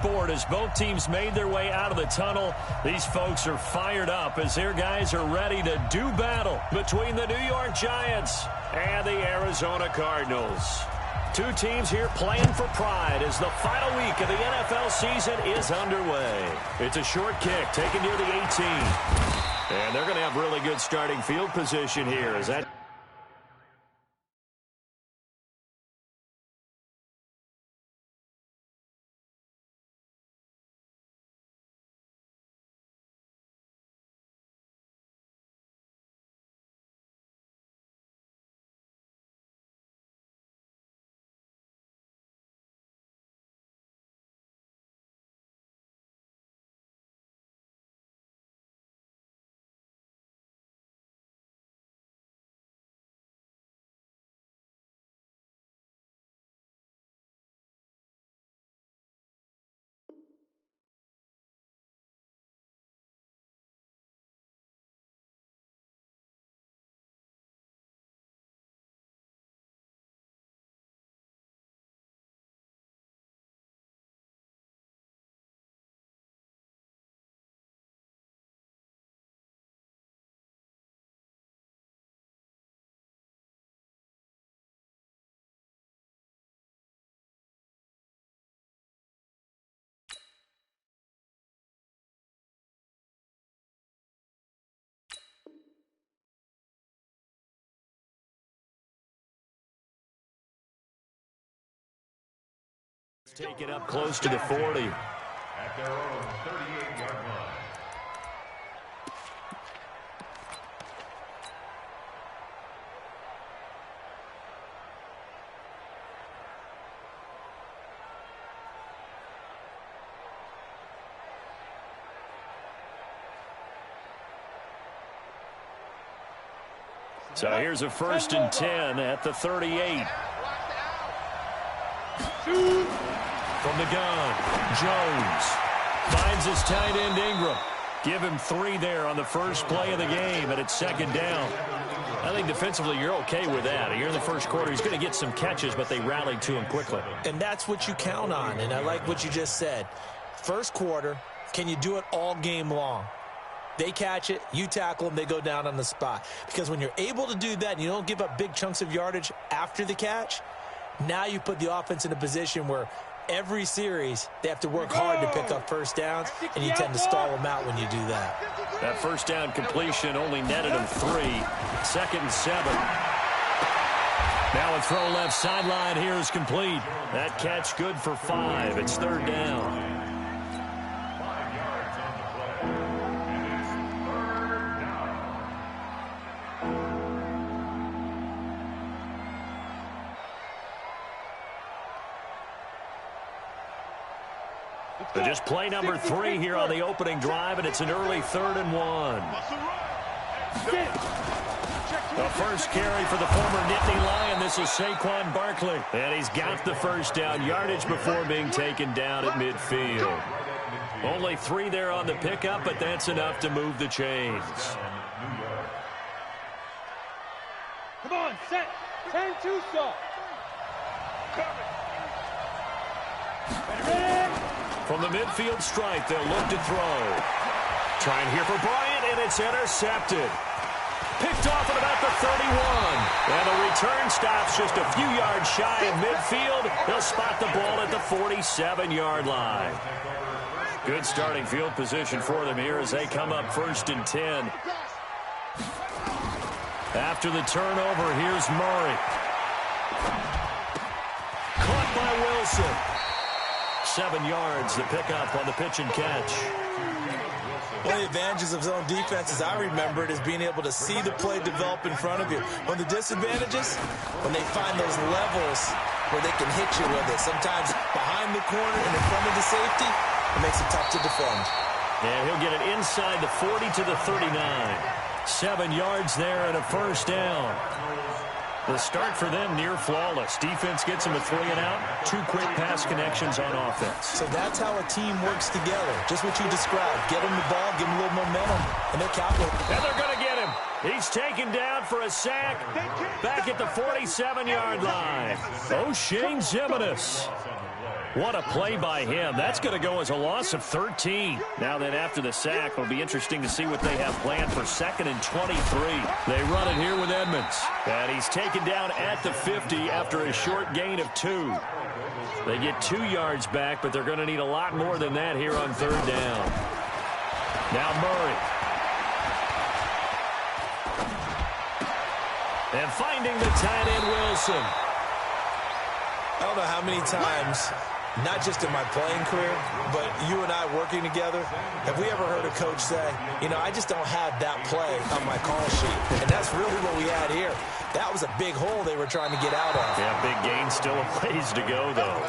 sport as both teams made their way out of the tunnel. These folks are fired up as their guys are ready to do battle between the New York Giants and the Arizona Cardinals. Two teams here playing for pride as the final week of the NFL season is underway. It's a short kick taken near the 18. And they're going to have really good starting field position here as that... Take it up close to the 40. At their own 38-yard line. So here's a 1st and 10 at the 38. From the gun, Jones finds his tight end Ingram. Give him 3 there on the first play of the game, and it's 2nd down. I think defensively you're okay with that. Here in the first quarter, he's going to get some catches, but they rallied to him quickly. And that's what you count on, and I like what you just said. First quarter, can you do it all game long? They catch it, you tackle them, they go down on the spot. Because when you're able to do that and you don't give up big chunks of yardage after the catch, now you put the offense in a position where every series they have to work hard to pick up first downs, and you tend to stall them out when you do that. That first down completion only netted him 3. 2nd and 7. Now a throw left sideline here is complete. That catch good for 5. It's 3rd down. So just play number 3 here on the opening drive, and it's an early 3rd and 1. The first carry for the former Nittany Lion. This is Saquon Barkley. And he's got the first down yardage before being taken down at midfield. Only 3 there on the pickup, but that's enough to move the chains. Come on, set. 10-2 saw. From the midfield stripe, they'll look to throw. Trying here for Bryant, and it's intercepted. Picked off at about the 31. And the return stops just a few yards shy of midfield. They'll spot the ball at the 47-yard line. Good starting field position for them here as they come up 1st and 10. After the turnover, here's Murray. Caught by Wilson. 7 yards, the pickup on the pitch and catch. One of the advantages of zone defense, as I remember it, is being able to see the play develop in front of you. One of the disadvantages, when they find those levels where they can hit you with it, sometimes behind the corner and in front of the safety, it makes it tough to defend. And he'll get it inside the 40 to the 39. 7 yards there and a first down. The start for them near flawless. Defense gets them a 3-and-out. 2 quick pass connections on offense. So that's how a team works together. Just what you described. Get them the ball, give them a little momentum, and they'll calculate. And they're going to get him. He's taken down for a sack back at the 47-yard line. O'Shane Zimenez. What a play by him. That's going to go as a loss of 13. Now then, after the sack, it'll be interesting to see what they have planned for 2nd and 23. They run it here with Edmonds. And he's taken down at the 50 after a short gain of 2. They get 2 yards back, but they're going to need a lot more than that here on 3rd down. Now Murray. And finding the tight end, Wilson. I don't know how many times, not just in my playing career, but you and I working together, have we ever heard a coach say, you know, I just don't have that play on my call sheet. And that's really what we had here. That was a big hole they were trying to get out of. Yeah, big gain, still a ways to go, though.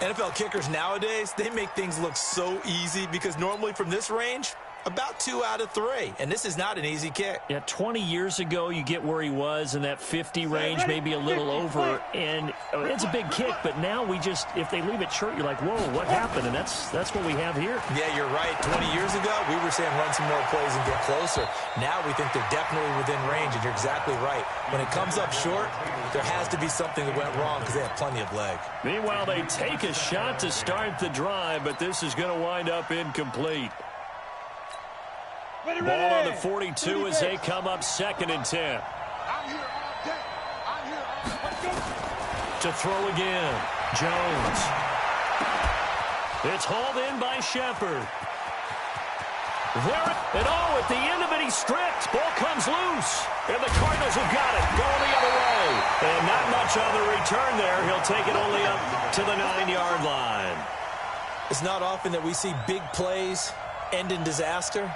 NFL kickers nowadays, they make things look so easy because normally from this range, about 2 out of 3. And this is not an easy kick. Yeah, 20 years ago, you get where he was in that 50 range, maybe a little over. And it's a big kick, but now we just, if they leave it short, you're like, whoa, what happened? And that's what we have here. Yeah, you're right. 20 years ago, we were saying run some more plays and get closer. Now we think they're definitely within range, and you're exactly right. When it comes up short, there has to be something that went wrong because they have plenty of leg. Meanwhile, they take a shot to start the drive, but this is going to wind up incomplete. Ball on the 42 as they come up 2nd and 10. To throw again. Jones. It's hauled in by Shepard. There, and at the end of it, he's stripped. Ball comes loose. And the Cardinals have got it. Going the other way. And not much on the return there. He'll take it only up to the 9-yard line. It's not often that we see big plays end in disaster.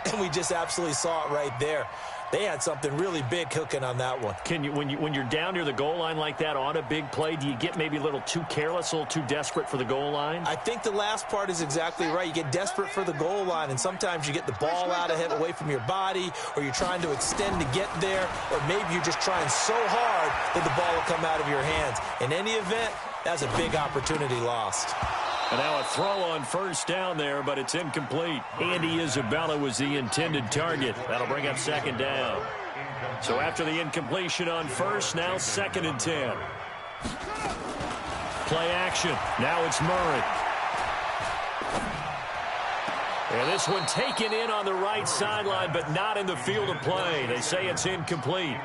And we just absolutely saw it right there. They had something really big cooking on that one. Can you, when you're down near the goal line like that on a big play, do you get maybe a little too careless, a little too desperate for the goal line? I think the last part is exactly right. You get desperate for the goal line, and sometimes you get the ball out of it, away from your body, or you're trying to extend to get there, or maybe you're just trying so hard that the ball will come out of your hands. In any event, that's a big opportunity lost. And now a throw on 1st down there, but it's incomplete. Andy Isabella was the intended target. That'll bring up 2nd down. So after the incompletion on 1st, now 2nd and 10. Play action. Now it's Murray. And this one taken in on the right sideline, but not in the field of play. They say it's incomplete.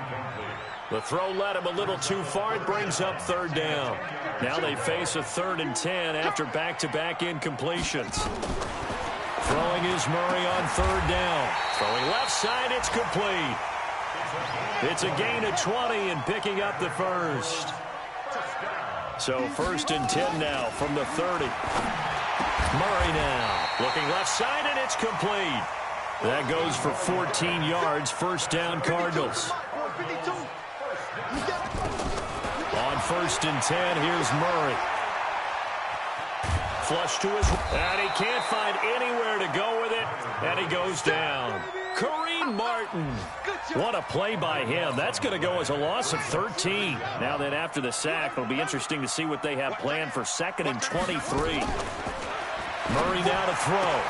The throw led him a little too far. It brings up 3rd down. Now they face a 3rd and 10 after back-to-back incompletions. Throwing is Murray on 3rd down. Throwing left side, it's complete. It's a gain of 20 and picking up the 1st. So 1st and 10 now from the 30. Murray now looking left side, and it's complete. That goes for 14 yards. 1st down, Cardinals. On 1st and 10, here's Murray. Flush to his, and he can't find anywhere to go with it, and he goes down. Kareem Martin. What a play by him. That's going to go as a loss of 13. Now then, after the sack, it'll be interesting to see what they have planned for 2nd and 23. Murray now to throw.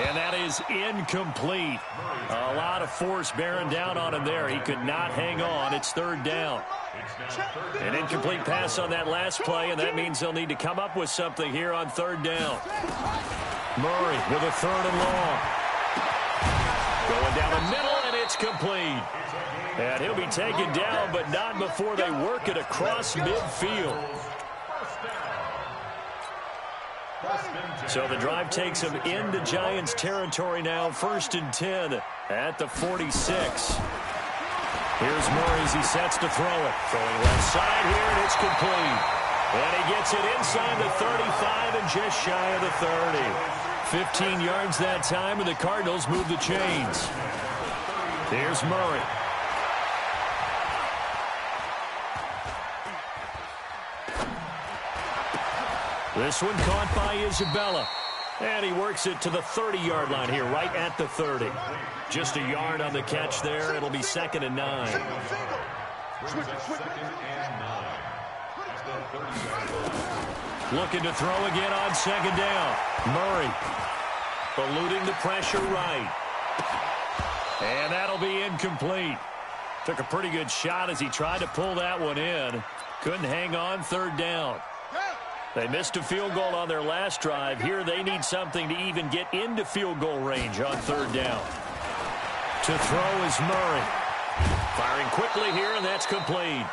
And that is incomplete. A lot of force bearing down on him there. He could not hang on. It's 3rd down. An incomplete pass on that last play, and that means they'll need to come up with something here on 3rd down. Murray with a 3rd and long. Going down the middle, and it's complete. And he'll be taken down, but not before they work it across midfield. So the drive takes him into Giants territory now. 1st and 10 at the 46. Here's Murray as he sets to throw it. Throwing left side here, and it's complete. And he gets it inside the 35 and just shy of the 30. 15 yards that time, and the Cardinals move the chains. Here's Murray. This one caught by Isabella. And he works it to the 30-yard line here, right at the 30. Just a yard on the catch there. It'll be 2nd and 9. Looking to throw again on 2nd down. Murray eluding the pressure right. And that'll be incomplete. Took a pretty good shot as he tried to pull that one in. Couldn't hang on. 3rd down. They missed a field goal on their last drive. Here they need something to even get into field goal range on third down. To throw is Murray. Firing quickly here, and that's complete.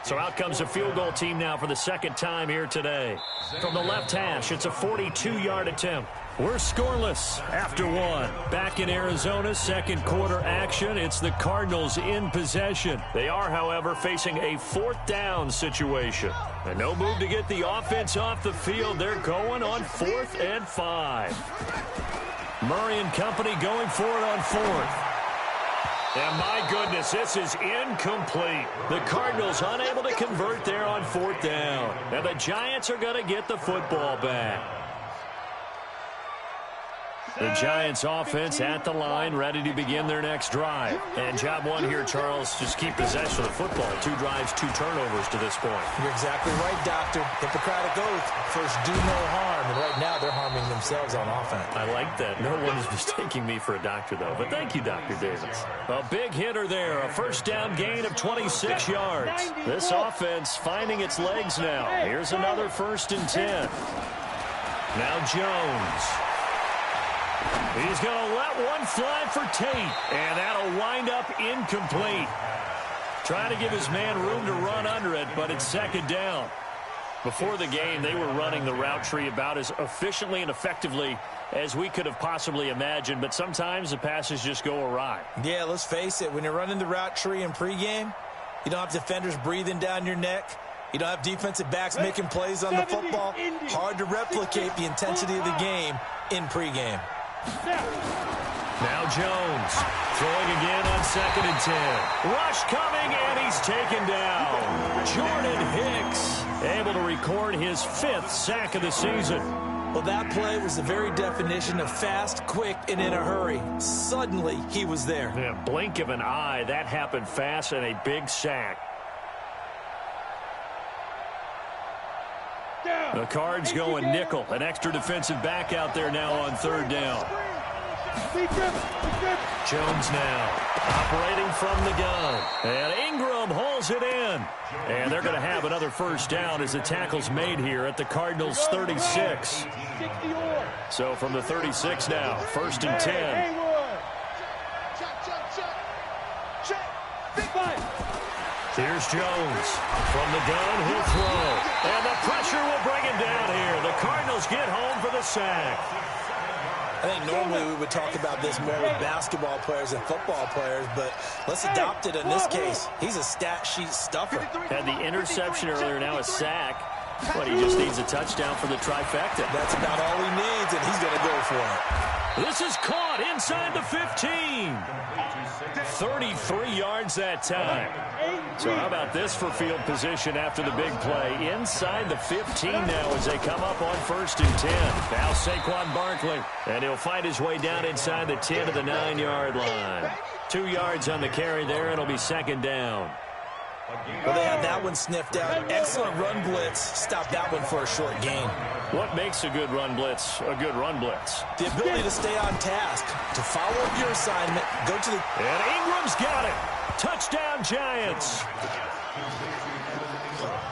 So out comes a field goal team now for the second time here today. From the left hash, it's a 42-yard attempt. We're scoreless after one. Back in Arizona, second quarter action. It's the Cardinals in possession. They are, however, facing a fourth down situation. And no move to get the offense off the field. They're going on 4th and 5. Murray and company going for it on 4th. And my goodness, this is incomplete. The Cardinals unable to convert there on 4th down. And the Giants are going to get the football back. The Giants offense at the line, ready to begin their next drive. And job one here, Charles, just keep possession of the football. 2 drives, 2 turnovers to this point. You're exactly right, Doctor. Hippocratic oath. First, do no harm. And right now, they're harming themselves on offense. I like that. No one is mistaking me for a doctor, though. But thank you, Dr. Davis. A big hitter there. A first down gain of 26 yards. This offense finding its legs now. Here's another 1st and 10. Now Jones. He's going to let one fly for Tate, and that'll wind up incomplete. Trying to give his man room to run under it, but it's 2nd down. Before the game, they were running the route tree about as efficiently and effectively as we could have possibly imagined, but sometimes the passes just go awry. Yeah, let's face it. When you're running the route tree in pregame, you don't have defenders breathing down your neck. You don't have defensive backs making plays on the football. Hard to replicate the intensity of the game in pregame. Now Jones throwing again on 2nd and 10. Rush coming, and he's taken down. Jordan Hicks able to record his 5th sack of the season. Well, that play was the very definition of fast, quick, and in a hurry. Suddenly, he was there. Yeah, blink of an eye, that happened fast, and a big sack. The Cards going nickel. An extra defensive back out there now on 3rd down. Jones now operating from the gun. And Ingram holds it in. And they're going to have another 1st down as the tackle's made here at the Cardinals' 36. So from the 36 now, 1st and 10. Here's Jones. From the gun, he'll throw. And the pressure will bring him down here. The Cardinals get home for the sack. I think normally we would talk about this more with basketball players and football players, but let's adopt it in this case. He's a stat sheet stuffer. Had the interception earlier, now a sack. But he just needs a touchdown for the trifecta. That's about all he needs, and he's going to go for it. This is caught inside the 15. 33 yards that time. So how about this for field position after the big play? Inside the 15 now as they come up on 1st and 10. Now Saquon Barkley. And he'll find his way down inside the 10 to the 9-yard line. 2 yards on the carry there, and it'll be 2nd down. Well, they had that one sniffed out. Excellent run blitz. Stop that one for a short gain. What makes a good run blitz a good run blitz? The ability to stay on task, to follow up your assignment, go to the... And Ingram's got it. Touchdown, Giants.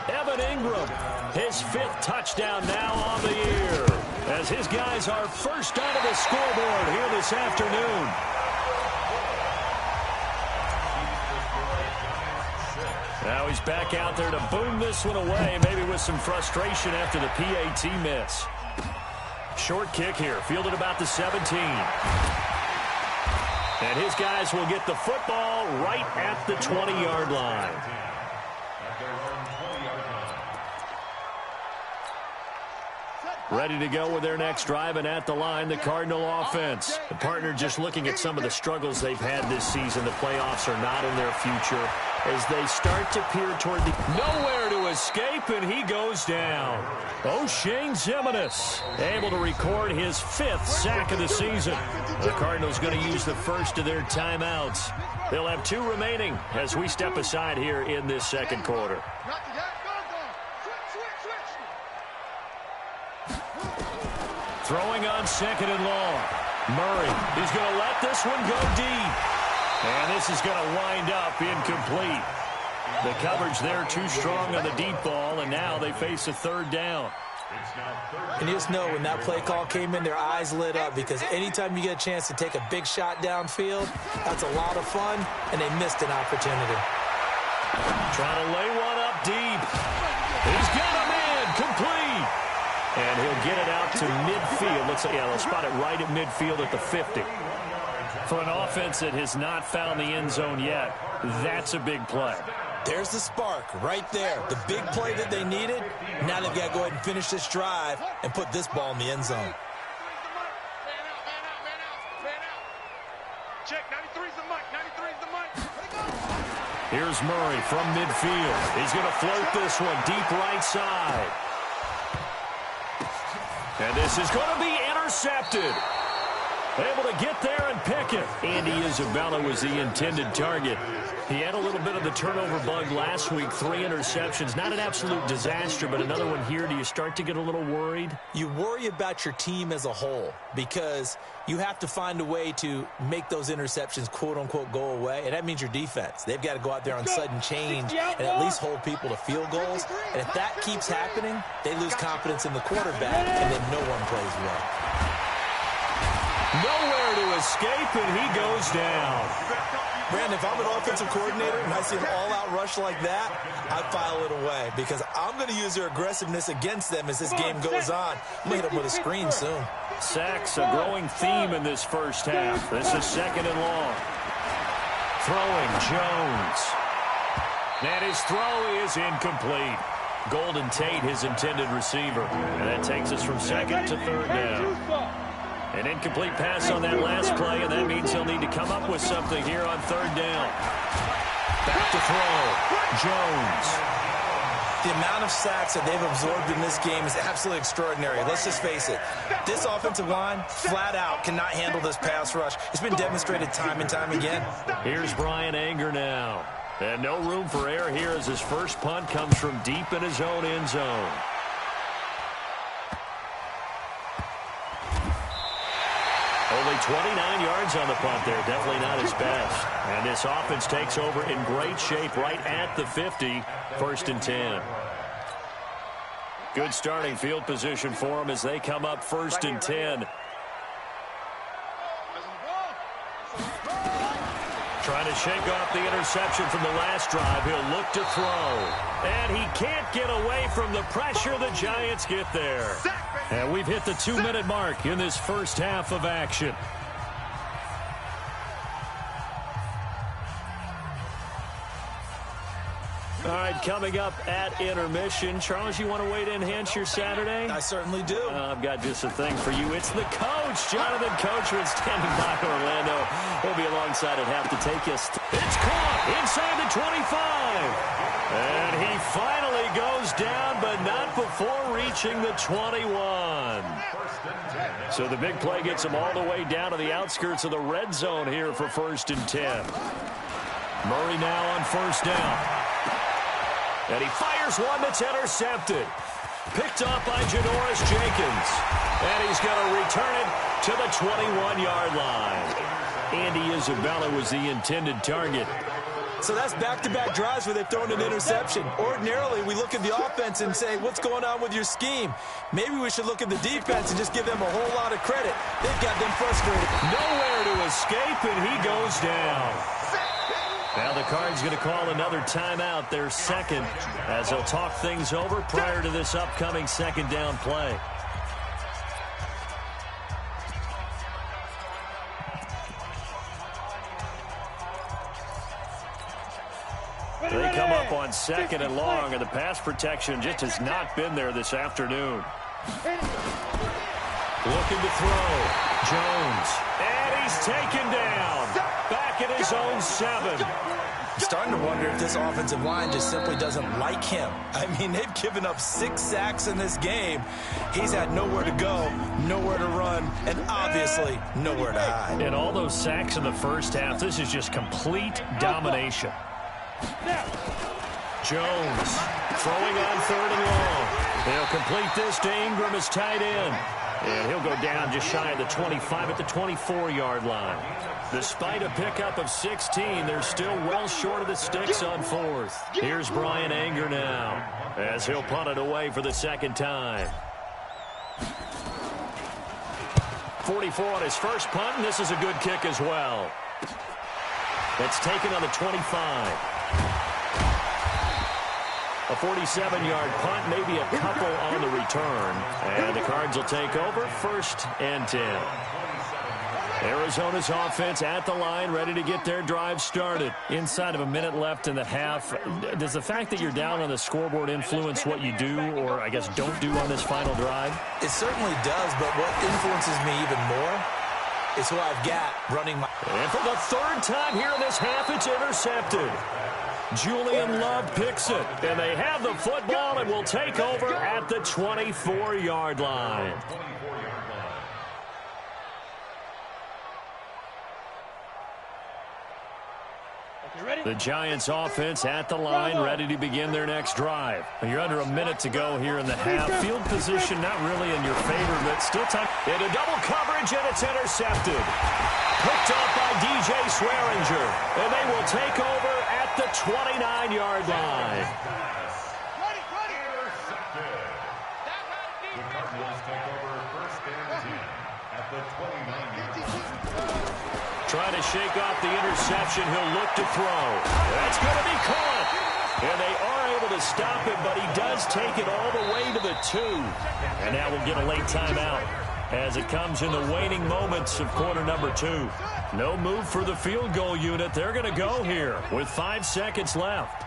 Evan Ingram, his 5th touchdown now on the year, as his guys are first onto the scoreboard here this afternoon. Now he's back out there to boom this one away, maybe with some frustration after the PAT miss. Short kick here, fielded about the 17. And his guys will get the football right at the 20-yard line. Ready to go with their next drive, and at the line, the Cardinal offense. The partner just looking at some of the struggles they've had this season. The playoffs are not in their future as they start to peer toward the... Nowhere to escape, and he goes down. O'Shane Ximines able to record his 5th sack of the season. The Cardinals going to use the first of their timeouts. They'll have 2 remaining as we step aside here in this second quarter. Throwing on 2nd and long. Murray, he's going to let this one go deep. And this is going to wind up incomplete. The coverage there too strong on the deep ball, and now they face a third down. And you just know when that play call came in, their eyes lit up, because anytime you get a chance to take a big shot downfield, that's a lot of fun, and they missed an opportunity. Trying to lay one up deep. He's got him in, complete. And he'll get it out to midfield. Looks like, yeah, they'll spot it right at midfield at the 50. For an offense that has not found the end zone yet, that's a big play. There's the spark right there. The big play that they needed. Now they've got to go ahead and finish this drive and put this ball in the end zone. Check, 93's the mic, 93's the mic. Here's Murray from midfield. He's going to float this one deep right side. And this is going to be intercepted. Able to get there and pick it. Andy Isabella was the intended target. He had a little bit of the turnover bug last week, 3 interceptions. Not an absolute disaster, but another one here. Do you start to get a little worried? You worry about your team as a whole, because you have to find a way to make those interceptions, quote-unquote, go away, and that means your defense. They've got to go out there on sudden change and at least hold people to field goals. And if that keeps happening, they lose confidence in the quarterback, and then no one plays well. Nowhere to escape, and he goes down. Brandon, if I'm an offensive coordinator and I see an all-out rush like that, I file it away, because I'm going to use their aggressiveness against them as this game goes on. I'm going to hit them with a screen soon. Sacks, a growing theme in this first half. This is 2nd and long. Throwing, Jones. And his throw is incomplete. Golden Tate, his intended receiver. And that takes us from 2nd to 3rd down. An incomplete pass on that last play, and that means he'll need to come up with something here on 3rd down. Back to throw. Jones. The amount of sacks that they've absorbed in this game is absolutely extraordinary. Let's just face it. This offensive line, flat out, cannot handle this pass rush. It's been demonstrated time and time again. Here's Brian Anger now. And no room for error here as his first punt comes from deep in his own end zone. Only 29 yards on the punt there. Definitely not his best. And this offense takes over in great shape right at the 50. 1st and 10. Good starting field position for them as they come up 1st and 10. Trying to shake off the interception from the last drive. He'll look to throw. And he can't get away from the pressure. The Giants get there. And we've hit the 2-minute mark in this first half of action. All right, coming up at intermission. Charles, you want to wait to enhance your Saturday? I certainly do. I've got just a thing for you. It's the coach, Jonathan Coachman, standing by Orlando. He'll be alongside at half to take us. It's caught inside the 25. And he finally goes down, but not before reaching the 21. So the big play gets him all the way down to the outskirts of the red zone here for 1st and 10. Murray now on 1st down. And he fires one that's intercepted. Picked up by Janoris Jenkins. And he's going to return it to the 21-yard line. Andy Isabella was the intended target. So that's back-to-back drives where they've thrown an interception. Ordinarily, we look at the offense and say, what's going on with your scheme? Maybe we should look at the defense and just give them a whole lot of credit. They've got them frustrated. Nowhere to escape, and he goes down. Now the Cards going to call another timeout, their 2nd, as they'll talk things over prior to this upcoming 2nd down play. They come up on 2nd and long, and the pass protection just has not been there this afternoon. Looking to throw. Jones. And he's taken down. Back at his own 7. I'm starting to wonder if this offensive line just simply doesn't like him. I mean, they've given up 6 sacks in this game. He's had nowhere to go, nowhere to run, and obviously nowhere to hide. And all those sacks in the first half, this is just complete domination. Jones throwing on 3rd and long. They'll complete this to Ingram as tight end. And he'll go down just shy of the 25 at the 24-yard line. Despite a pickup of 16, they're still well short of the sticks on fourth. Here's Brian Anger now as he'll punt it away for the second time. 44 on his first punt, and this is a good kick as well. It's taken on the 25. A 47-yard punt, maybe a couple on the return. And the Cards will take over, 1st and 10. Arizona's offense at the line, ready to get their drive started. Inside of a minute left in the half, does the fact that you're down on the scoreboard influence what you do, or I guess don't do on this final drive? It certainly does, but what influences me even more is who I've got running my... And for the 3rd time here in this half, it's intercepted. Julian Love picks it, and they have the football and will take over at the 24-yard line. The Giants offense at the line, ready to begin their next drive. You're under a minute to go here in the half. Field position not really in your favor, but still time. Into double coverage, and it's intercepted. Picked up by DJ Swearinger, and they will take over at the 29-yard line. The Cardinals take over 1st and 10 at the 29-yard line. Trying to shake off the interception. He'll look to throw. That's going to be caught. And they are able to stop him, but he does take it all the way to the 2. And now we'll get a late timeout as it comes in the waning moments of quarter number 2. No move for the field goal unit. They're going to go here with 5 seconds left.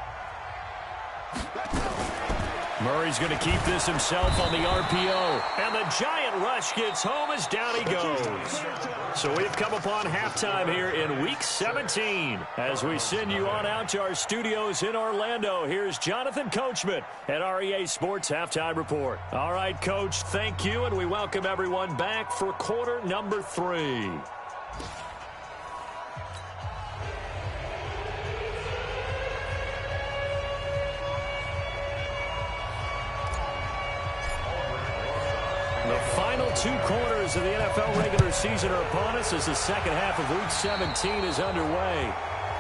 Murray's going to keep this himself on the RPO. And the giant rush gets home as down he goes. So we've come upon halftime here in Week 17. As we send you on out to our studios in Orlando, here's Jonathan Coachman at REA Sports Halftime Report. All right, Coach, thank you, and we welcome everyone back for quarter number 3. The final 2 quarters of the NFL regular season are upon us as the second half of Week 17 is underway.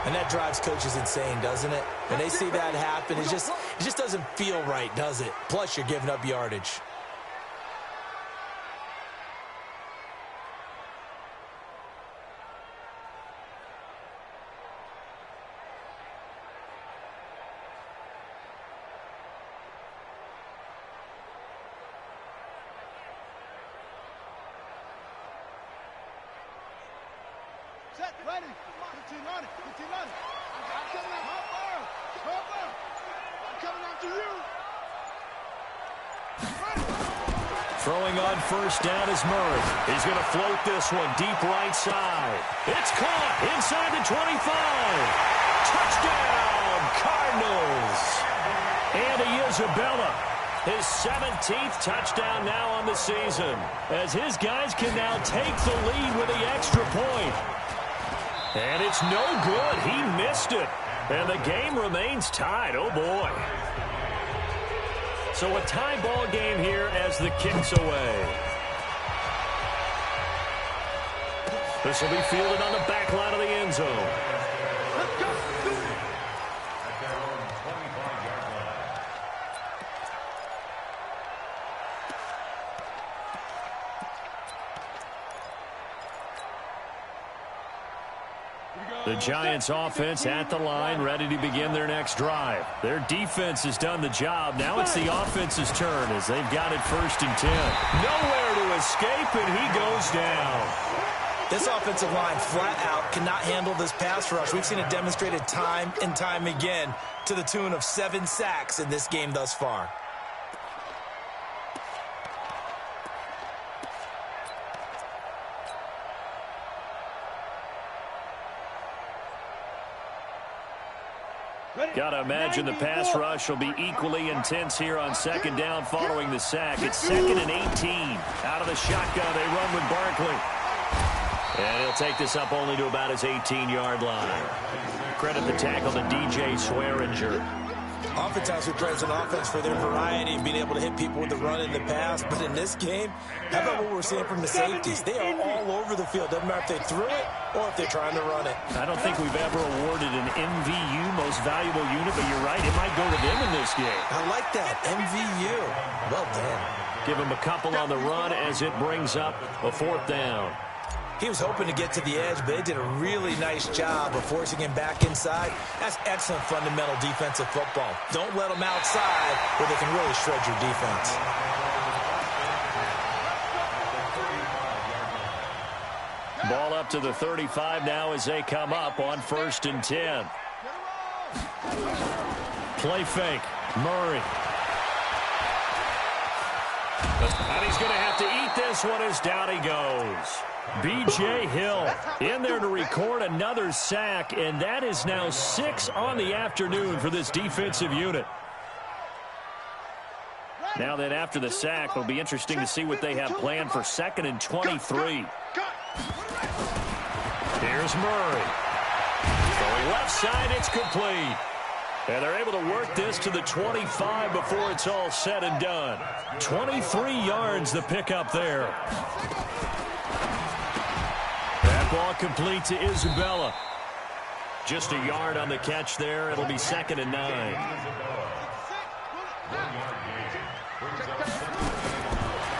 And that drives coaches insane, doesn't it? When they see that happen, it just doesn't feel right, does it? Plus, you're giving up yardage. Set, ready. 15 on it. 15 on it. I'm coming out. Hopper. I'm coming out to you. Throwing on first down is Murray. He's going to float this one deep right side. It's caught inside the 25. Touchdown, Cardinals. Andy Isabella, his 17th touchdown now on the season, as his guys can now take the lead with the extra point. And it's no good. He missed it. And the game remains tied. Oh, boy. So a tie ball game here as the kick's away. This will be fielded on the back line of the end zone. At their own 25-yard line. The Giants offense at the line, ready to begin their next drive. Their defense has done the job. Now it's the offense's turn as they've got it 1st and 10. Nowhere to escape, and he goes down. This offensive line flat out cannot handle this pass rush. We've seen it demonstrated time and time again to the tune of 7 sacks in this game thus far. Got to imagine the pass rush will be equally intense here on 2nd down following the sack. It's 2nd and 18. Out of the shotgun, they run with Barkley. And he'll take this up only to about his 18-yard line. Credit the tackle to DJ Swearinger. Oftentimes we praise an offense for their variety of being able to hit people with the run in the pass. But in this game, how about what we're seeing from the safeties? They are all over the field. Doesn't matter if they threw it or if they're trying to run it. I don't think we've ever awarded an MVU, most valuable unit, but you're right, it might go to them in this game. I like that, MVU. Well done. Give him a couple on the run as it brings up a 4th down. He was hoping to get to the edge, but they did a really nice job of forcing him back inside. That's excellent fundamental defensive football. Don't let them outside where they can really shred your defense. Ball up to the 35 now as they come up on 1st and 10. Play fake. Murray. And he's going to have to eat this one as down he goes. B.J. Hill in there to record another sack, and that is now 6 on the afternoon for this defensive unit. Now then, after the sack, it'll be interesting to see what they have planned for 2nd and 23. Here's Murray. Throwing left side, it's complete. And they're able to work this to the 25 before it's all said and done. 23 yards the pickup there. That ball complete to Isabella. Just a yard on the catch there. It'll be 2nd and 9.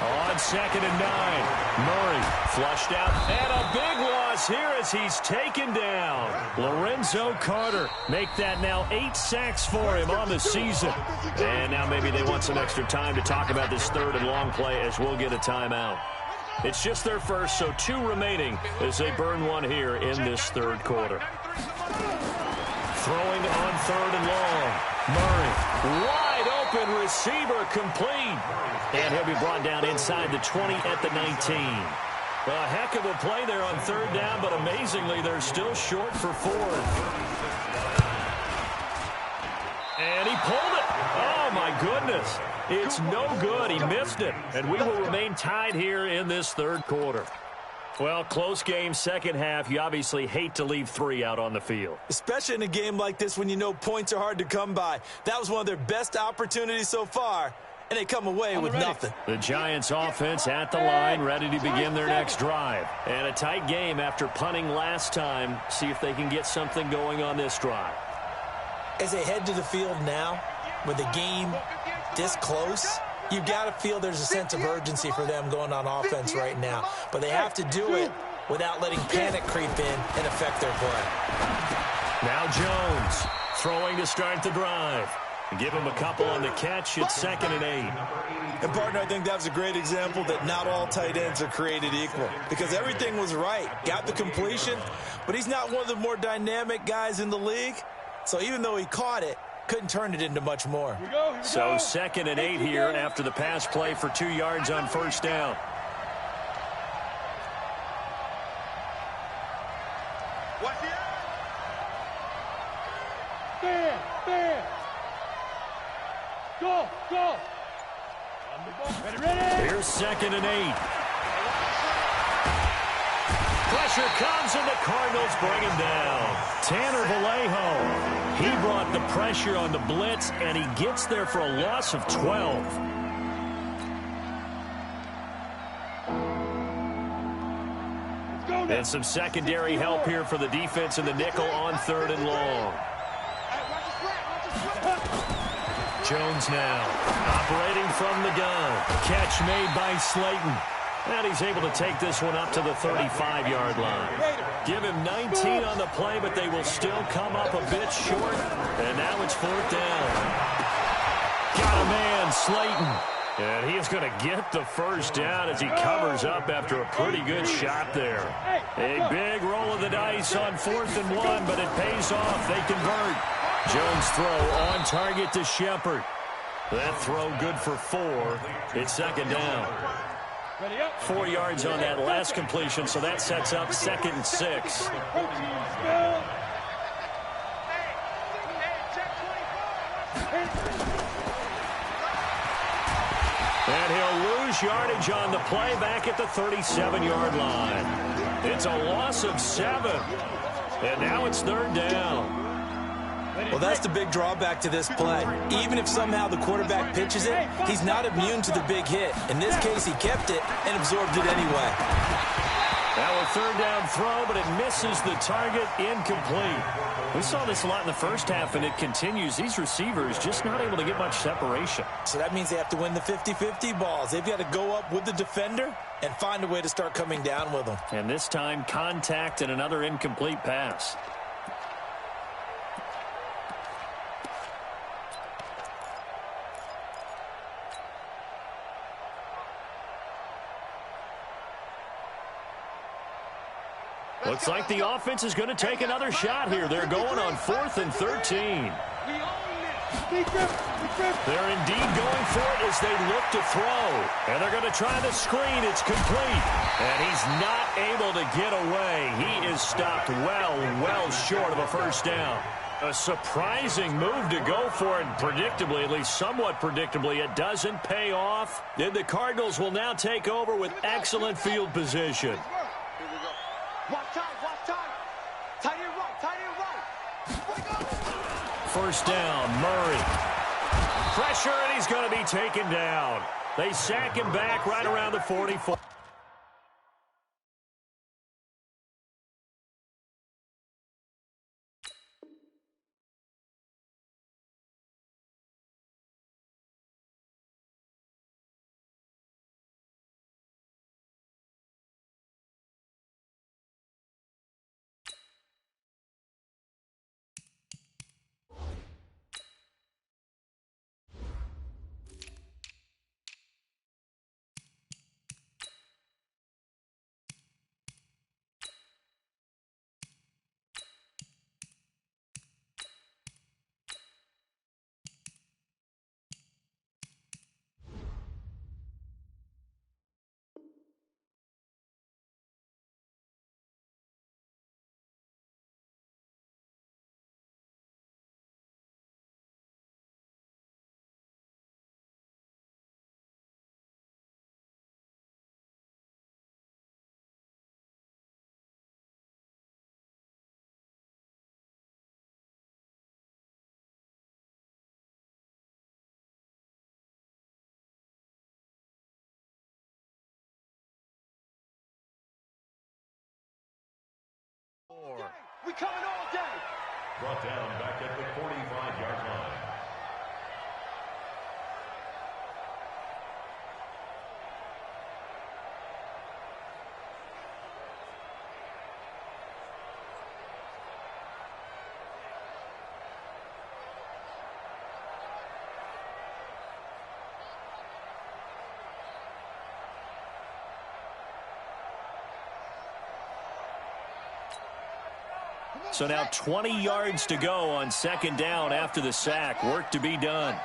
On 2nd and 9. Murray flushed out. And a big loss here as he's taken down. Lorenzo Carter make that now 8 sacks for him on the season. And now maybe they want some extra time to talk about this 3rd and long play as we'll get a timeout. It's just their first, so 2 remaining as they burn one here in this 3rd quarter. Throwing on 3rd and long. Murray, wide open receiver, complete. And he'll be brought down inside the 20 at the 19. A heck of a play there on 3rd down, but amazingly, they're still short for 4th. And he pulled it. Oh, my goodness. It's no good. He missed it. And we will remain tied here in this 3rd quarter. Well, close game, second half. You obviously hate to leave 3 out on the field. Especially in a game like this when you know points are hard to come by. That was one of their best opportunities so far, and they come away with nothing. The Giants offense at the line, ready to begin their next drive. And a tight game after punting last time. See if they can get something going on this drive. As they head to the field now, with the game this close, you've got to feel there's a sense of urgency for them going on offense right now. But they have to do it without letting panic creep in and affect their play. Now Jones throwing to start the drive. Give him a couple on the catch. It's 2nd and 8. And, partner, I think that was a great example that not all tight ends are created equal. Because everything was right. Got the completion, but he's not one of the more dynamic guys in the league. So even though he caught it, couldn't turn it into much more. So 2nd and 8 here after the pass play for 2 yards on 1st down. Go, go. Here's 2nd and 8. Pressure comes and the Cardinals bring him down. Tanner Vallejo. He brought the pressure on the blitz, and he gets there for a loss of 12. And some secondary help here for the defense in the nickel on 3rd and long. Jones now operating from the gun. Catch made by Slayton. And he's able to take this one up to the 35-yard line. Give him 19 on the play, but they will still come up a bit short. And now it's 4th down. Got a man, Slayton. And he is going to get the 1st down as he covers up after a pretty good shot there. A big roll of the dice on 4th and 1, but it pays off. They convert. Jones throw on target to Shepard. That throw good for 4. It's 2nd down. 4 yards on that last completion, so that sets up 2nd and 6. And he'll lose yardage on the play back at the 37-yard line. It's a loss of 7. And now it's 3rd down. Well, that's the big drawback to this play. Even if somehow the quarterback pitches it, he's not immune to the big hit. In this case, he kept it and absorbed it anyway. Now a third down throw, but it misses the target, incomplete. We saw this a lot in the first half, and it continues. These receivers just not able to get much separation. So that means they have to win the 50-50 balls. They've got to go up with the defender and find a way to start coming down with them. And this time, contact and another incomplete pass. Looks like the offense is going to take another shot here. They're going on 4th and 13. They're indeed going for it as they look to throw. And they're going to try the screen. It's complete. And he's not able to get away. He is stopped well short of a first down. A surprising move to go for it. Predictably, at least somewhat predictably, it doesn't pay off. And the Cardinals will now take over with excellent field position. Watch out. Tight end right. First down, Murray. Pressure, and he's going to be taken down. They sack him back right around the 44. We coming all day. Brought down back at the 45-yard line. So now 20 yards to go on second down after the sack. Work to be done.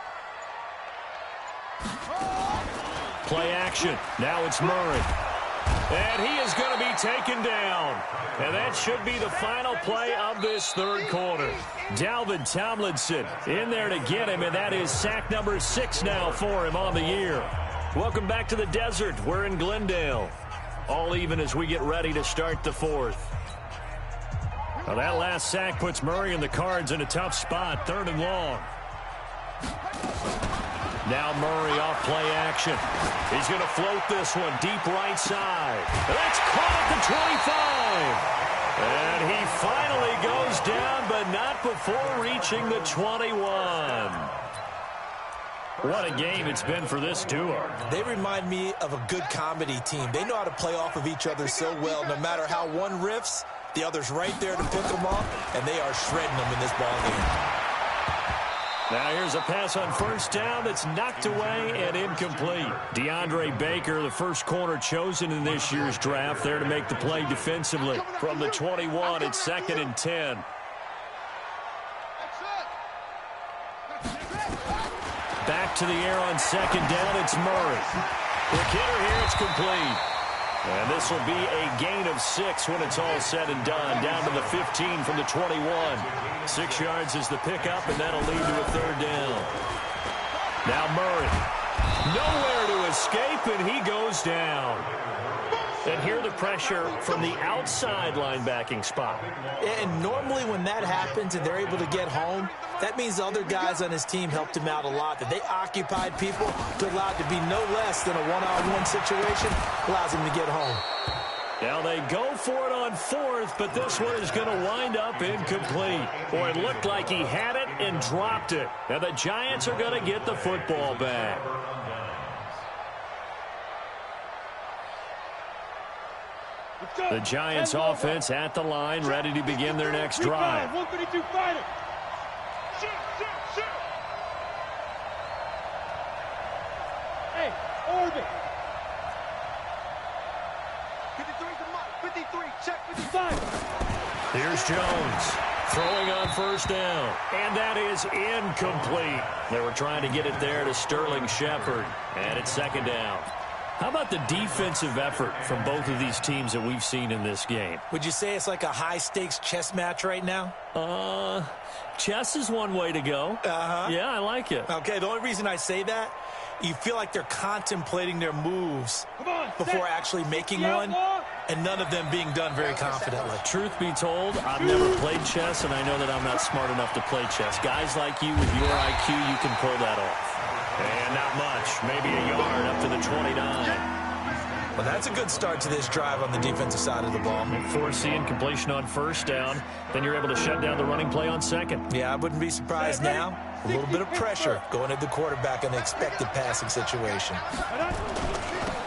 Play action. Now it's Murray. And he is going to be taken down. And that should be the final play of this third quarter. Dalvin Tomlinson in there to get him, and that is sack number 6 now for him on the year. Welcome back to the desert. We're in Glendale. All even as we get ready to start the fourth. Well, that last sack puts Murray and the Cards in a tough spot, 3rd and long. Now Murray off play action. He's going to float this one deep right side. That's caught at the 25. And he finally goes down, but not before reaching the 21. What a game it's been for this duo. They remind me of a good comedy team. They know how to play off of each other so well. No matter how one riffs, the other's right there to pick them up, and they are shredding them in this ball game. Now here's a pass on first down that's knocked away and incomplete. DeAndre Baker, the first corner chosen in this year's draft, there to make the play defensively. From the 21, it's 2nd and 10. Back to the air on second down, it's Murray. Quick hitter here, it's complete. And this will be a gain of 6 when it's all said and done. Down to the 15 from the 21. 6 yards is the pickup, and that'll lead to a third down. Now Murray. Nowhere to escape, and he goes down. And here the pressure from the outside linebacking spot. And normally when that happens and they're able to get home, that means the other guys on his team helped him out a lot. That they occupied people to allow it to be no less than a one-on-one situation, allows him to get home. Now they go for it on fourth, but this one is going to wind up incomplete. Boy, it looked like he had it and dropped it. Now the Giants are going to get the football back. The Giants offense at the line, ready to begin their next drive. 152 fighter. Shoot, shoot, shoot. Hey, orbit. 53 to Mike. 53, check 55. Here's Jones throwing on first down. And that is incomplete. They were trying to get it there to Sterling Shepard. And it's second down. How about the defensive effort from both of these teams that we've seen in this game? Would you say it's like a high-stakes chess match right now? Chess is one way to go. Yeah, I like it. Okay, the only reason I say that, you feel like they're contemplating their moves before actually making one, and none of them being done very confidently. Truth be told, I've never played chess, and I know that I'm not smart enough to play chess. Guys like you with your IQ, you can pull that off. And not much, maybe a yard up to the 29. Well, that's a good start to this drive on the defensive side of the ball. Foreseeing completion on first down, then you're able to shut down the running play on second. Yeah, I wouldn't be surprised now. A little bit of pressure going at the quarterback in the expected passing situation.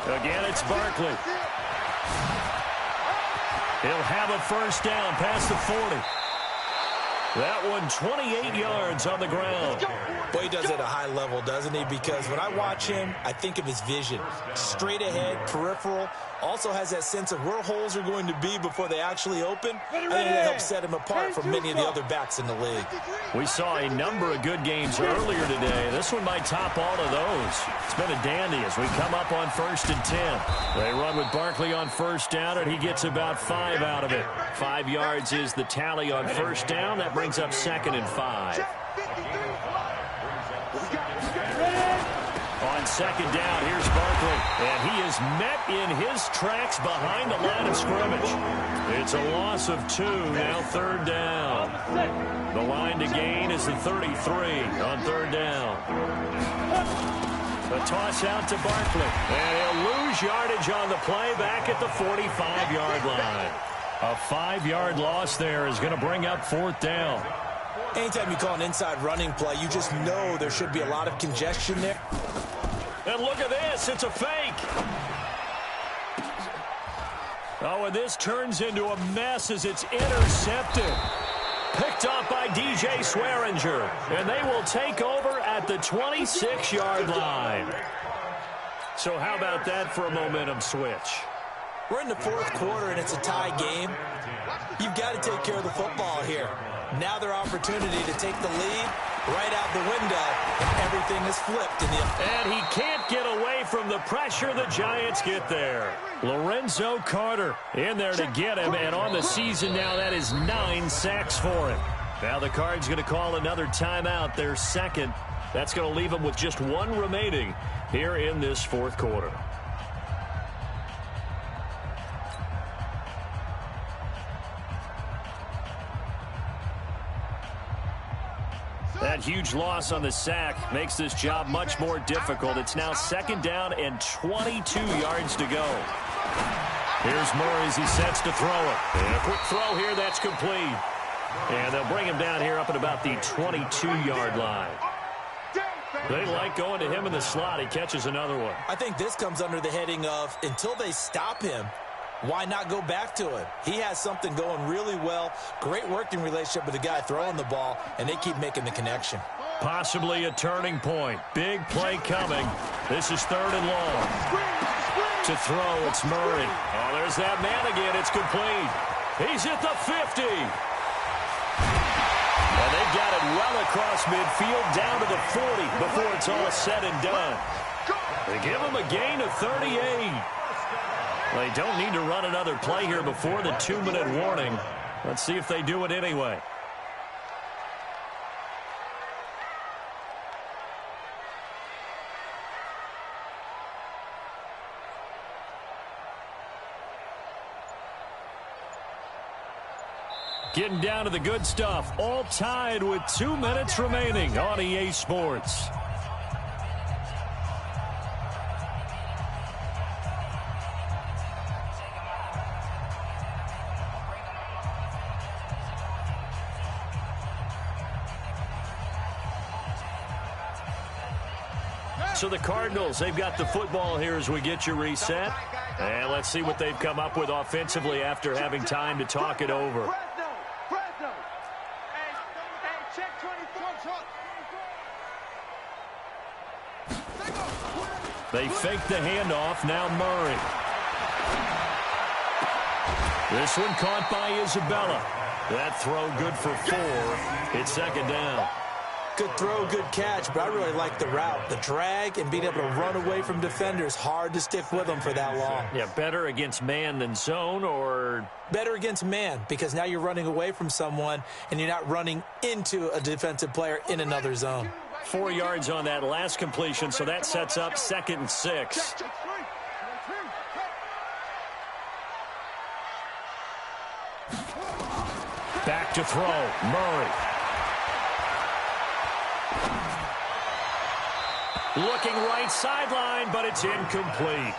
Again, it's Barkley. He'll have a first down past the 40. That one 28 yards on the ground. Boy, he does it at a high level, doesn't he? Because when I watch him, I think of his vision. Straight ahead, peripheral. Also has that sense of where holes are going to be before they actually open. I think that helps set him apart from many of the other backs in the league. We saw a number of good games earlier today. This one might top all of those. It's been a dandy as we come up on 1st and 10. They run with Barkley on first down, and he gets about 5 out of it. 5 yards is the tally on first down. That brings up 2nd and 5. On second down, here's Barkley, and he is met in his tracks behind the line of scrimmage. It's a loss of 2, now 3rd down. The line to gain is the 33 on 3rd down. The toss out to Barkley, and he'll lose yardage on the play back at the 45-yard line. A 5-yard loss there is going to bring up 4th down. Anytime you call an inside running play, you just know there should be a lot of congestion there. And look at this. It's a fake. Oh, and this turns into a mess as it's intercepted. Picked up by DJ Swearinger. And they will take over at the 26-yard line. So how about that for a momentum switch? We're in the 4th quarter, and it's a tie game. You've got to take care of the football here. Now their opportunity to take the lead right out the window, and everything is flipped. And he can't get away from the pressure the Giants get there. Lorenzo Carter in there to get him, and on the season now, that is 9 sacks for him. Now the Cards going to call another timeout, their second. That's going to leave them with just 1 remaining here in this 4th quarter. That huge loss on the sack makes this job much more difficult. It's now 2nd down and 22 yards to go. Here's Murray as he sets to throw it. And a quick throw here, that's complete. And they'll bring him down here up at about the 22-yard line. They like going to him in the slot. He catches another one. I think this comes under the heading of until they stop him, why not go back to it? He has something going really well. Great working relationship with the guy throwing the ball, and they keep making the connection. Possibly a turning point. Big play coming. This is 3rd and long. To throw, it's Murray. Oh, there's that man again. It's complete. He's at the 50. And they've got it well across midfield down to the 40 before it's all said and done. They give him a gain of 38. They don't need to run another play here before the 2-minute warning. Let's see if they do it anyway. Getting down to the good stuff, all tied with 2 minutes remaining on EA Sports. So the Cardinals, they've got the football here as we get you reset. And let's see what they've come up with offensively after having time to talk it over. They fake the handoff. Now Murray. This one caught by Isabella. That throw good for 4. It's second down. Good throw, good catch, but I really like the route. The drag and being able to run away from defenders, hard to stick with them for that long. Yeah, better against man than zone, or? Better against man, because now you're running away from someone and you're not running into a defensive player in another zone. 4 yards on that last completion, so that sets up 2nd and 6. Back to throw, Murray. Looking right sideline, but it's incomplete.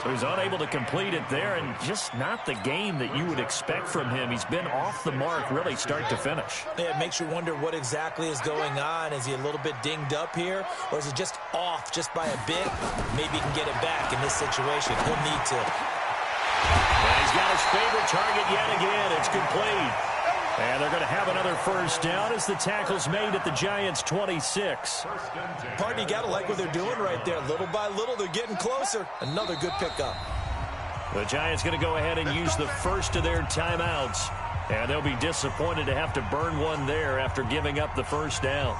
So he's unable to complete it there, and just not the game that you would expect from him. He's been off the mark really start to finish. Yeah, it makes you wonder what exactly is going on. Is he a little bit dinged up here, or is he just off just by a bit? Maybe he can get it back in this situation. He'll need to. And he's got his favorite target yet again. It's complete. And they're going to have another first down as the tackle's made at the Giants' 26. Pardon, you got to like what they're doing right there. Little by little, they're getting closer. Another good pickup. The Giants going to go ahead and use the first of their timeouts. And they'll be disappointed to have to burn one there after giving up the first down.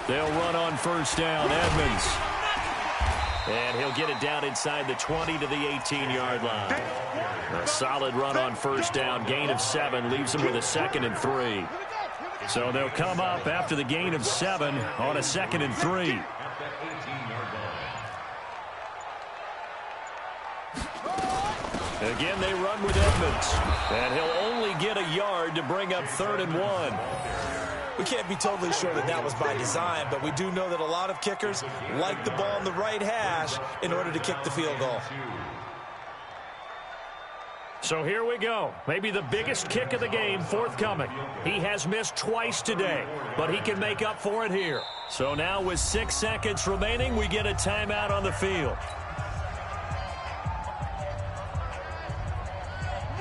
They'll run on first down, Edmonds. And he'll get it down inside the 20 to the 18-yard line. A solid run on first down, gain of 7, leaves them with a 2nd and 3. So they'll come up after the gain of 7 on a 2nd and 3. Again, they run with Edmonds. And he'll only get a yard to bring up 3rd and 1. We can't be totally sure that that was by design, but we do know that a lot of kickers like the ball in the right hash in order to kick the field goal. So here we go. Maybe the biggest kick of the game forthcoming. He has missed twice today, but he can make up for it here. So now with 6 seconds remaining, we get a timeout on the field.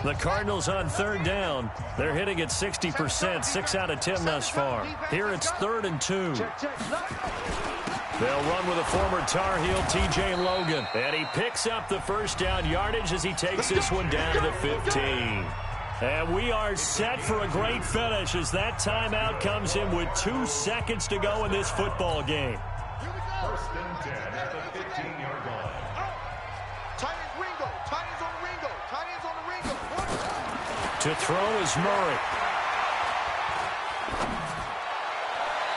The Cardinals on 3rd down. They're hitting at 60%, 6 out of 10 thus far. Here it's 3rd and 2. They'll run with a former Tar Heel, T.J. Logan. And he picks up the first down yardage as he takes this one down to the 15. And we are set for a great finish as that timeout comes in with 2 seconds to go in this football game. 1st and 10 at the 15-yard line. To throw is Murray.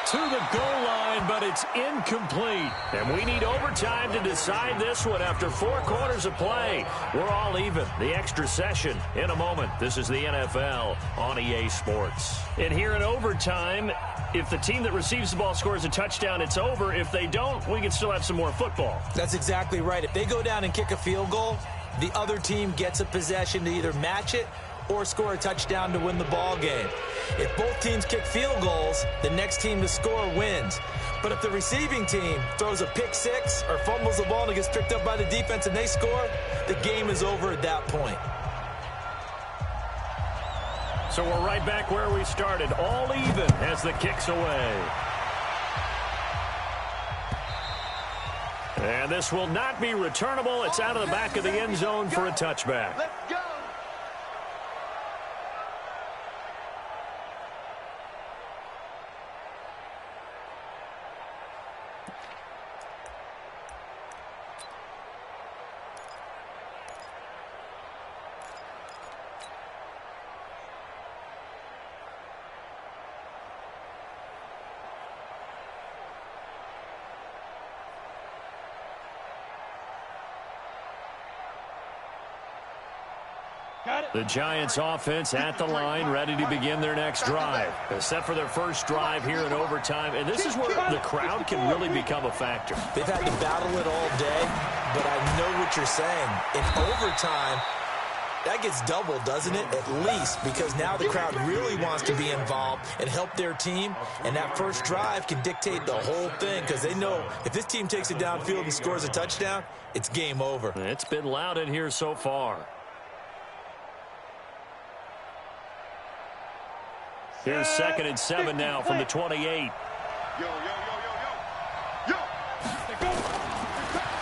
To the goal line, but it's incomplete. And we need overtime to decide this one after 4 quarters of play. We're all even. The extra session in a moment. This is the NFL on EA Sports. And here in overtime, if the team that receives the ball scores a touchdown, it's over. If they don't, we can still have some more football. That's exactly right. If they go down and kick a field goal, the other team gets a possession to either match it or score a touchdown to win the ball game. If both teams kick field goals, the next team to score wins. But if the receiving team throws a pick 6 or fumbles the ball and it gets picked up by the defense and they score, the game is over at that point. So we're right back where we started, all even as the kick's away. And this will not be returnable. It's out of the back of the end zone for a touchback. Let's go. The Giants offense at the line, ready to begin their next drive. Set for their first drive here in overtime, and this is where the crowd can really become a factor. They've had to battle it all day, but I know what you're saying. In overtime, that gets doubled, doesn't it? At least, because now the crowd really wants to be involved and help their team, and that first drive can dictate the whole thing because they know if this team takes it downfield and scores a touchdown, it's game over. It's been loud in here so far. Here's 2nd and 7 now from the 28.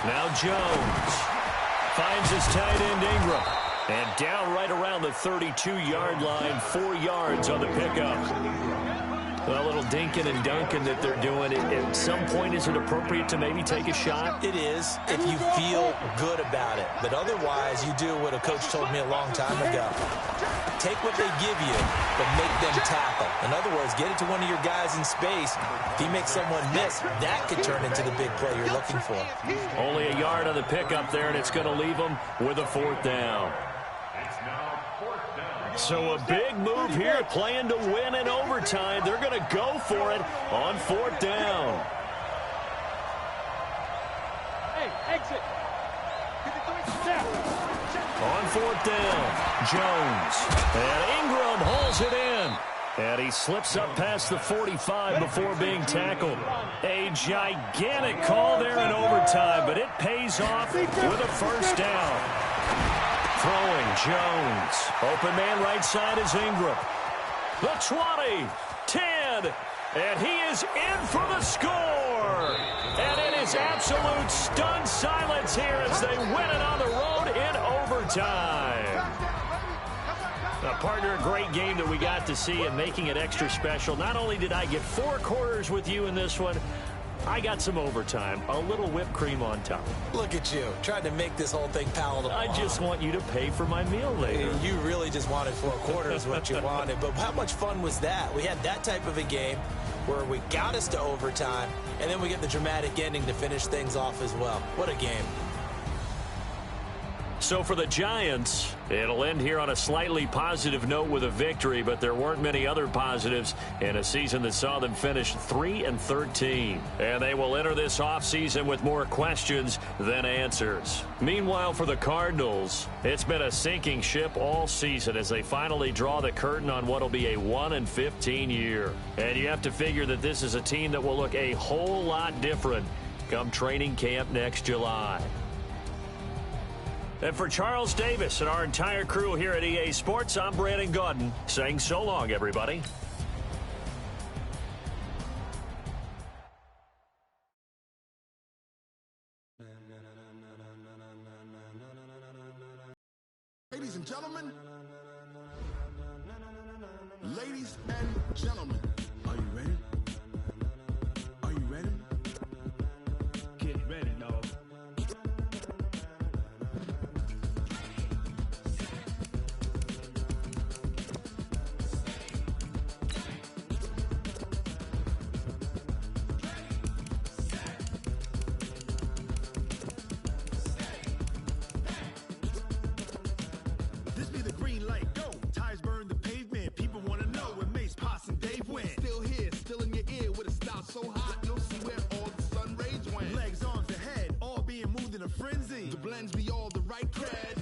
Now Jones finds his tight end Ingram. And down right around the 32-yard line, 4 yards on the pickup. A little dinking and dunking that they're doing. At some point, is it appropriate to maybe take a shot? It is, if you feel good about it. But otherwise, you do what a coach told me a long time ago. Take what they give you, but make them tackle. In other words, get it to one of your guys in space. If he makes someone miss, that could turn into the big play you're looking for. Only a yard on the pickup there, and it's going to leave them with a 4th down. So a big move here, playing to win in overtime. They're going to go for it on 4th down. Hey, exit. On 4th down, Jones. And Ingram hauls it in. And he slips up past the 45 before being tackled. A gigantic call there in overtime, but it pays off with a 1st down. Throwing Jones. Open man right side is Ingram. The 20, 10, and he is in for the score. And it is absolute stunned silence here as they win it on the road in overtime. Now, partner, a great game that we got to see and making it extra special. Not only did I get 4 quarters with you in this one, I got some overtime, a little whipped cream on top. Look at you, trying to make this whole thing palatable. I just want you to pay for my meal later. You really just wanted 4 quarters what you wanted, but how much fun was that? We had that type of a game where we got us to overtime, and then we get the dramatic ending to finish things off as well. What a game. So for the Giants, it'll end here on a slightly positive note with a victory, but there weren't many other positives in a season that saw them finish 3-13. And they will enter this offseason with more questions than answers. Meanwhile, for the Cardinals, it's been a sinking ship all season as they finally draw the curtain on what will be a 1-15 year. And you have to figure that this is a team that will look a whole lot different come training camp next July. And for Charles Davis and our entire crew here at EA Sports, I'm Brandon Gaudin saying so long, everybody. Ladies and gentlemen, are you ready? Are you ready? Get ready, dog. This be the green light, go. Tires burn the pavement. People want to know when Mace, Potts, and Dave went. Still here, still in your ear with a style so hot, you'll see where all the sun rays went. Legs, arms, the head, all being moved in a frenzy. The blends be all the right cred.